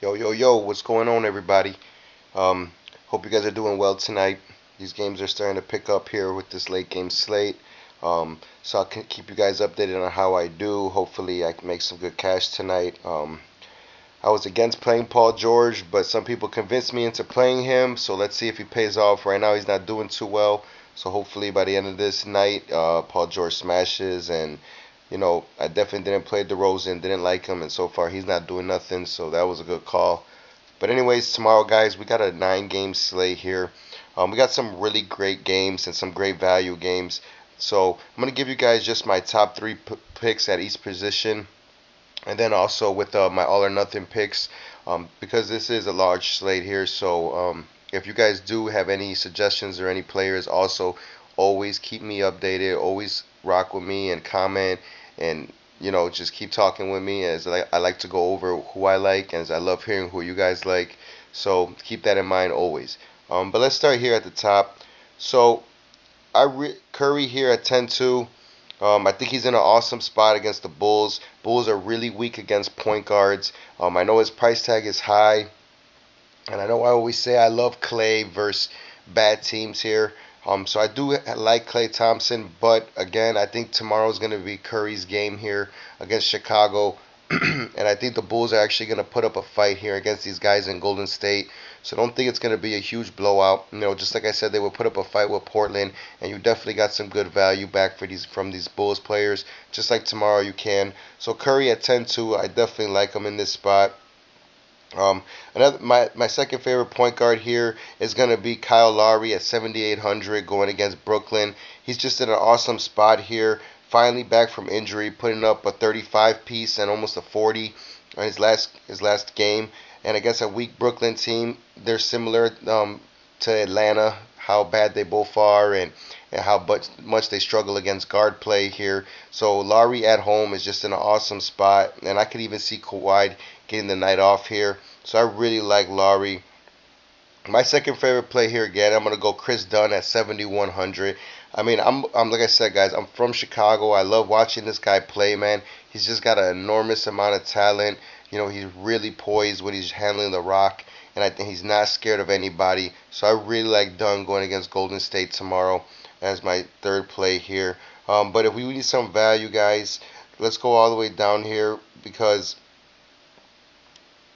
Yo, yo, yo, what's going on, everybody? Um, Hope you guys are doing well tonight. These games are starting to pick up here with this late game slate. So I'll keep you guys updated on how I do. Hopefully, I can make some good cash tonight. I was against playing Paul George, but some people convinced me into playing him. So let's see if he pays off. Right now, he's not doing too well. So hopefully, by the end of this night, Paul George smashes. And I definitely didn't play DeRozan, didn't like him, and so far he's not doing nothing. So that was a good call. But anyways, tomorrow, guys, we got a 9-game slate here. We got some really great games and some great value games. So I'm gonna give you guys just my top three picks at each position, and then also with my all or nothing picks, because this is a large slate here. So if you guys do have any suggestions or any players, also always keep me updated. Always rock with me and comment, and just keep talking with me, as I like to go over who I like, and as I love hearing who you guys like. So keep that in mind always. But let's start here at the top. So Curry here at 10-2. I think he's in an awesome spot against the Bulls. Bulls are really weak against point guards. I know his price tag is high, and I know I always say I love Clay versus bad teams here. So I do like Clay Thompson, but again, I think tomorrow's going to be Curry's game here against Chicago. And I think the Bulls are actually going to put up a fight here against these guys in Golden State. So I don't think it's going to be a huge blowout. Just like I said, they will put up a fight with Portland, and you definitely got some good value back from these Bulls players. Just like tomorrow, you can. So Curry at 10-2, I definitely like him in this spot. My second favorite point guard here is going to be Kyle Lowry at 7,800 going against Brooklyn. He's just in an awesome spot here. Finally back from injury, putting up a 35 piece and almost a 40 on his last game. And against a weak Brooklyn team, they're similar to Atlanta, how bad they both are, and how much they struggle against guard play here. So Lowry at home is just in an awesome spot, and I could even see Kawhi getting the night off here. So I really like Lowry. My second favorite play here again, I'm gonna go Chris Dunn at 7,100. I mean, I'm like I said, guys, I'm from Chicago. I love watching this guy play, man. He's just got an enormous amount of talent. He's really poised when he's handling the rock, and I think he's not scared of anybody. So I really like Dunn going against Golden State tomorrow as my third play here. But if we need some value, guys, let's go all the way down here, because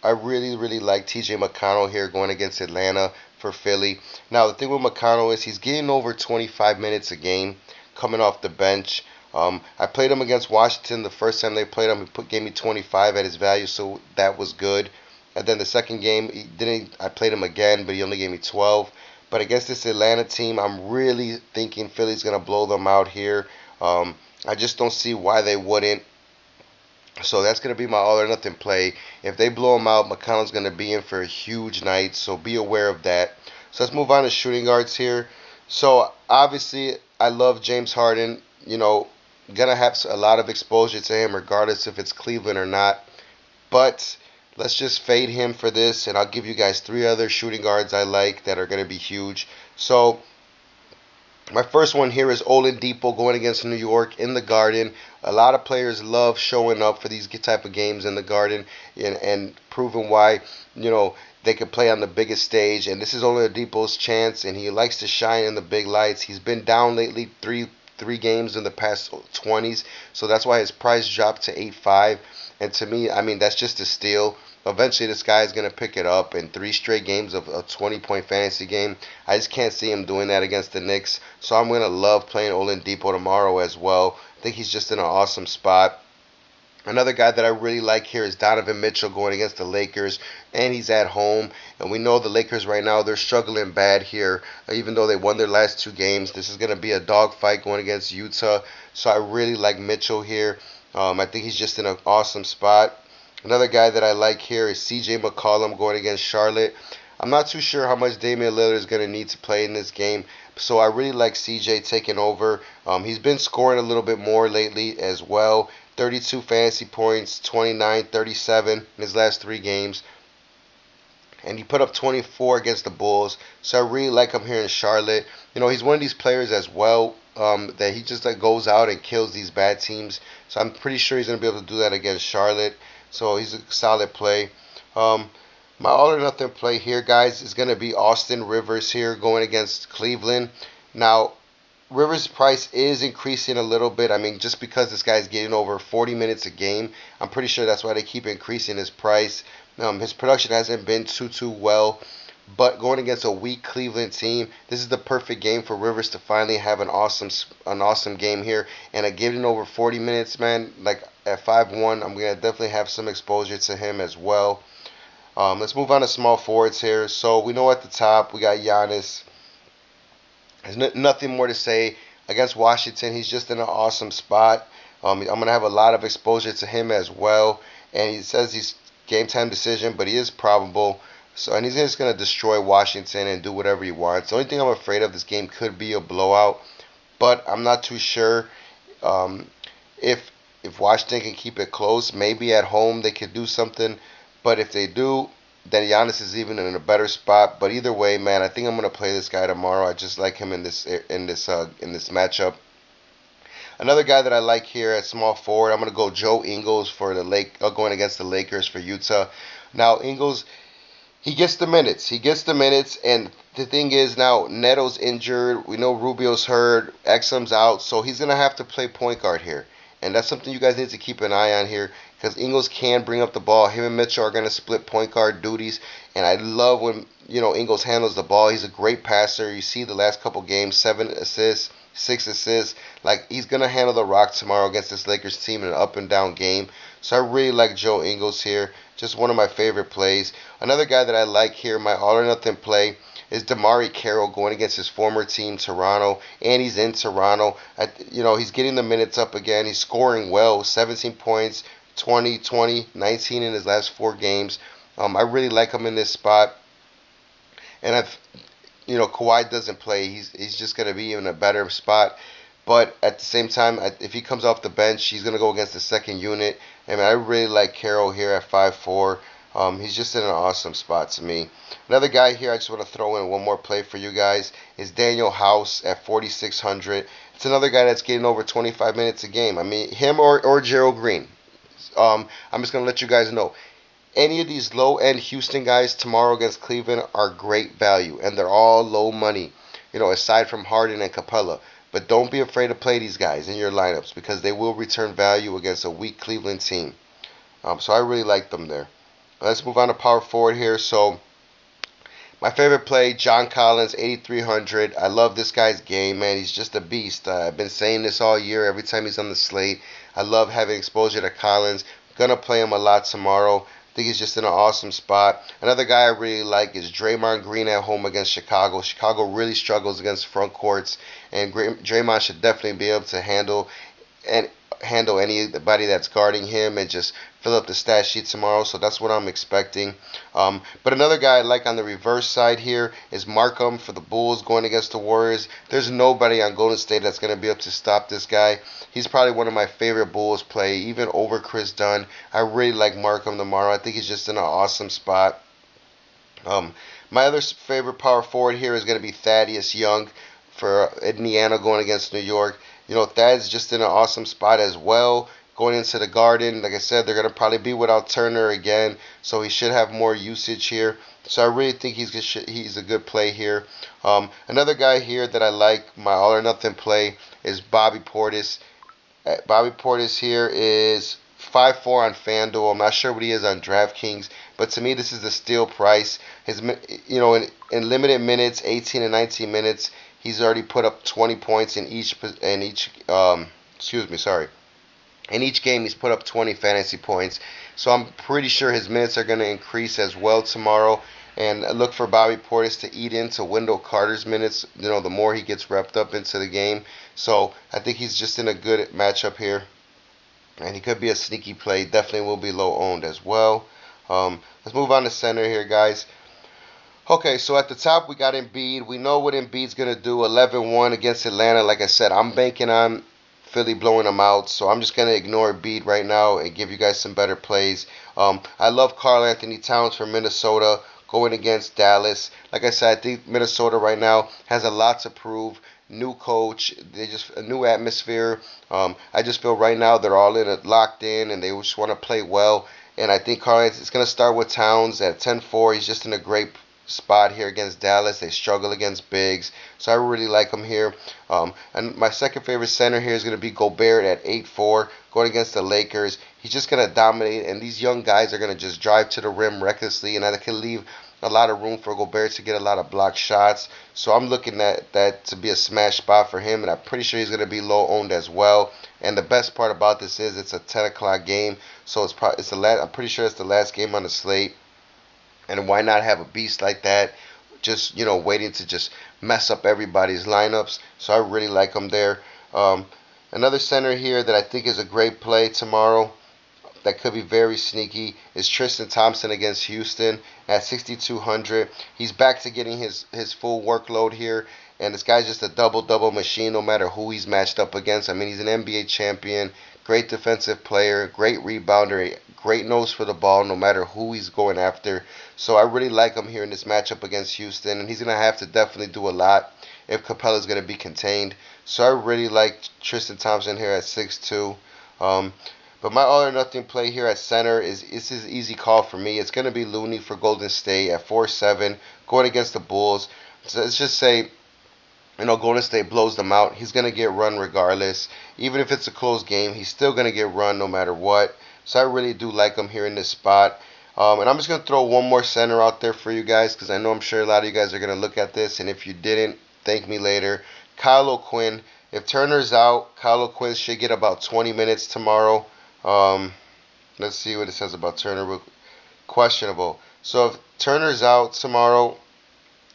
I really, really like TJ McConnell here going against Atlanta for Philly. Now, the thing with McConnell is he's getting over 25 minutes a game coming off the bench. I played him against Washington the first time they played him. Gave me 25 at his value, so that was good. And then the second game, he didn't. I played him again, but he only gave me 12. But against this Atlanta team, I'm really thinking Philly's going to blow them out here. I just don't see why they wouldn't. So that's going to be my all or nothing play. If they blow him out, McConnell's going to be in for a huge night. So be aware of that. So let's move on to shooting guards here. So obviously, I love James Harden. Going to have a lot of exposure to him regardless if it's Cleveland or not. But let's just fade him for this. And I'll give you guys three other shooting guards I like that are going to be huge. So my first one here is Oladipo going against New York in the Garden. A lot of players love showing up for these type of games in the Garden, and proving why they can play on the biggest stage. And this is Oladipo's chance, and he likes to shine in the big lights. He's been down lately, three games in the past 20s, so that's why his price dropped to 8.5. And to me, I mean, that's just a steal. Eventually, this guy is going to pick it up in three straight games of a 20-point fantasy game. I just can't see him doing that against the Knicks. So I'm going to love playing Oladipo tomorrow as well. I think he's just in an awesome spot. Another guy that I really like here is Donovan Mitchell going against the Lakers, and he's at home. And we know the Lakers right now, they're struggling bad here. Even though they won their last two games, this is going to be a dogfight going against Utah. So I really like Mitchell here. I think he's just in an awesome spot. Another guy that I like here is CJ McCollum going against Charlotte. I'm not too sure how much Damian Lillard is going to need to play in this game, so I really like CJ taking over. He's been scoring a little bit more lately as well. 32 fantasy points, 29, 37 in his last three games. And he put up 24 against the Bulls, so I really like him here in Charlotte. He's one of these players as well that he just goes out and kills these bad teams. So I'm pretty sure he's going to be able to do that against Charlotte. So he's a solid play. My all or nothing play here, guys, is going to be Austin Rivers here going against Cleveland. Now, Rivers' price is increasing a little bit. I mean, just because this guy's getting over 40 minutes a game, I'm pretty sure that's why they keep increasing his price. His production hasn't been too well, but going against a weak Cleveland team, this is the perfect game for Rivers to finally have an awesome game here. And at getting over 40 minutes, man, like at 5-1, I'm gonna definitely have some exposure to him as well. Let's move on to small forwards here. So we know at the top we got Giannis. There's nothing more to say against Washington. He's just in an awesome spot. I'm gonna have a lot of exposure to him as well. And he says he's game time decision, but he is probable. So and he's just gonna destroy Washington and do whatever he wants. The only thing I'm afraid of this game could be a blowout, but I'm not too sure. Um, if Washington can keep it close, maybe at home they could do something. But if they do, then Giannis is even in a better spot. But either way, man, I think I'm gonna play this guy tomorrow. I just like him in this matchup. Another guy that I like here at small forward, I'm gonna go Joe Ingles for the going against the Lakers for Utah. Now Ingles, he gets the minutes. He gets the minutes, and the thing is now Neto's injured. We know Rubio's hurt. Exum's out, so he's gonna have to play point guard here, and that's something you guys need to keep an eye on here because Ingles can bring up the ball. Him and Mitchell are gonna split point guard duties, and I love when Ingles handles the ball. He's a great passer. You see the last couple games, 7 assists. 6 assists. Like he's gonna handle the rock tomorrow against this Lakers team in an up and down game. So I really like Joe Ingles here. Just one of my favorite plays. Another guy that I like here, my all or nothing play, is Damari Carroll going against his former team, Toronto, and he's in Toronto. He's getting the minutes up again. He's scoring well, 17 points, 20, 20, 19 in his last 4 games. I really like him in this spot, and Kawhi doesn't play. He's just gonna be in a better spot. But at the same time, if he comes off the bench, he's going to go against the second unit. And I really like Carroll here at 5'4". He's just in an awesome spot to me. Another guy here I just want to throw in one more play for you guys is Daniel House at 4,600. It's another guy that's getting over 25 minutes a game. I mean, him or Gerald Green. I'm just going to let you guys know. Any of these low-end Houston guys tomorrow against Cleveland are great value, and they're all low money, aside from Harden and Capella. But don't be afraid to play these guys in your lineups because they will return value against a weak Cleveland team. So I really like them there. Let's move on to power forward here. So my favorite play, John Collins, 8,300. I love this guy's game, man. He's just a beast. I've been saying this all year every time he's on the slate. I love having exposure to Collins. Gonna play him a lot tomorrow. I think he's just in an awesome spot. Another guy I really like is Draymond Green at home against Chicago. Chicago really struggles against front courts, and Draymond should definitely be able to handle anybody that's guarding him and just fill up the stat sheet tomorrow. So that's what I'm expecting. But another guy I like on the reverse side here is Markham for the Bulls going against the Warriors. There's nobody on Golden State that's going to be able to stop this guy. He's probably one of my favorite Bulls play, even over Chris Dunn. I really like Markham tomorrow. I think he's just in an awesome spot. My other favorite power forward here is going to be Thaddeus Young for Indiana going against New York. Thad's just in an awesome spot as well. Going into the Garden, like I said, they're going to probably be without Turner again, so he should have more usage here. So I really think he's a good play here. Another guy here that I like, my all or nothing play, is Bobby Portis. Bobby Portis here is 5'4" on FanDuel. I'm not sure what he is on DraftKings, but to me this is a steal price. In limited minutes, 18 and 19 minutes, he's already put up 20 points in each in each game he's put up 20 fantasy points. So I'm pretty sure his minutes are going to increase as well tomorrow. And look for Bobby Portis to eat into Wendell Carter's minutes, the more he gets repped up into the game. So I think he's just in a good matchup here. And he could be a sneaky play. Definitely will be low owned as well. Let's move on to center here, guys. Okay, so at the top we got Embiid. We know what Embiid's going to do, 11-1 against Atlanta. Like I said, I'm banking on Philly blowing them out, so I'm just going to ignore Embiid right now and give you guys some better plays. I love Karl Anthony Towns from Minnesota going against Dallas. Like I said, I think Minnesota right now has a lot to prove. New coach, a new atmosphere. I just feel right now they're all locked in, and they just want to play well. And I think Carlos is going to start with Towns at 10-4. He's just in a great spot here against Dallas. They struggle against bigs, so I really like him here. And my second favorite center here is going to be Gobert at 8-4, going against the Lakers. He's just going to dominate, and these young guys are going to just drive to the rim recklessly, and that can leave a lot of room for Gobert to get a lot of block shots. So I'm looking at that to be a smash spot for him, and I'm pretty sure he's going to be low owned as well. And the best part about this is it's a 10 o'clock game, so I'm pretty sure it's the last game on the slate. And why not have a beast like that, just waiting to just mess up everybody's lineups? So I really like him there. Another center here that I think is a great play tomorrow, that could be very sneaky, is Tristan Thompson against Houston at 6,200. He's back to getting his full workload here, and this guy's just a double machine no matter who he's matched up against. I mean, he's an NBA champion, great defensive player, great rebounder, great nose for the ball no matter who he's going after. So I really like him here in this matchup against Houston, and he's going to have to definitely do a lot if Capella's going to be contained. So I really like Tristan Thompson here at 6'2". But my all or nothing play here at center is an easy call for me. It's going to be Looney for Golden State at 4'7", going against the Bulls. So let's just say, Golden State blows them out. He's going to get run regardless. Even if it's a close game, he's still going to get run no matter what. So I really do like him here in this spot. And I'm just going to throw one more center out there for you guys, because I'm sure a lot of you guys are going to look at this. And if you didn't, thank me later. Kyle O'Quinn. If Turner's out, Kyle O'Quinn should get about 20 minutes tomorrow. Let's see what it says about Turner. Questionable. So if Turner's out tomorrow,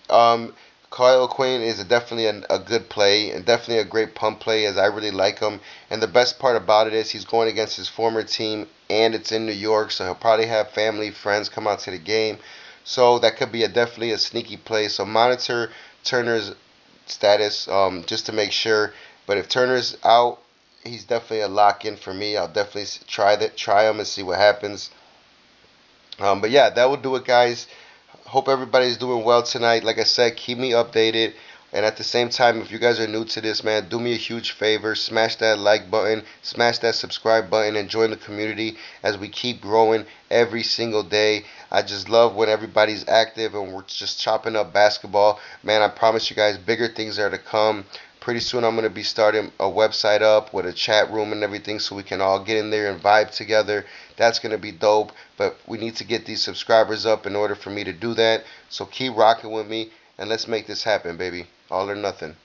Kyle O'Quinn is definitely a good play, and definitely a great pump play, as I really like him. And the best part about it is he's going against his former team, and it's in New York, so he'll probably have family, friends come out to the game. So that could be definitely a sneaky play. So monitor Turner's status just to make sure. But if Turner's out, he's definitely a lock-in for me. I'll definitely try him and see what happens. But yeah, that will do it, guys. Hope everybody's doing well tonight. Like I said, keep me updated. And at the same time, if you guys are new to this, man, do me a huge favor. Smash that like button. Smash that subscribe button. And join the community as we keep growing every single day. I just love when everybody's active and we're just chopping up basketball. Man, I promise you guys, bigger things are to come. Pretty soon I'm going to be starting a website up with a chat room and everything, so we can all get in there and vibe together. That's going to be dope. But we need to get these subscribers up in order for me to do that. So keep rocking with me, and let's make this happen, baby. All or nothing.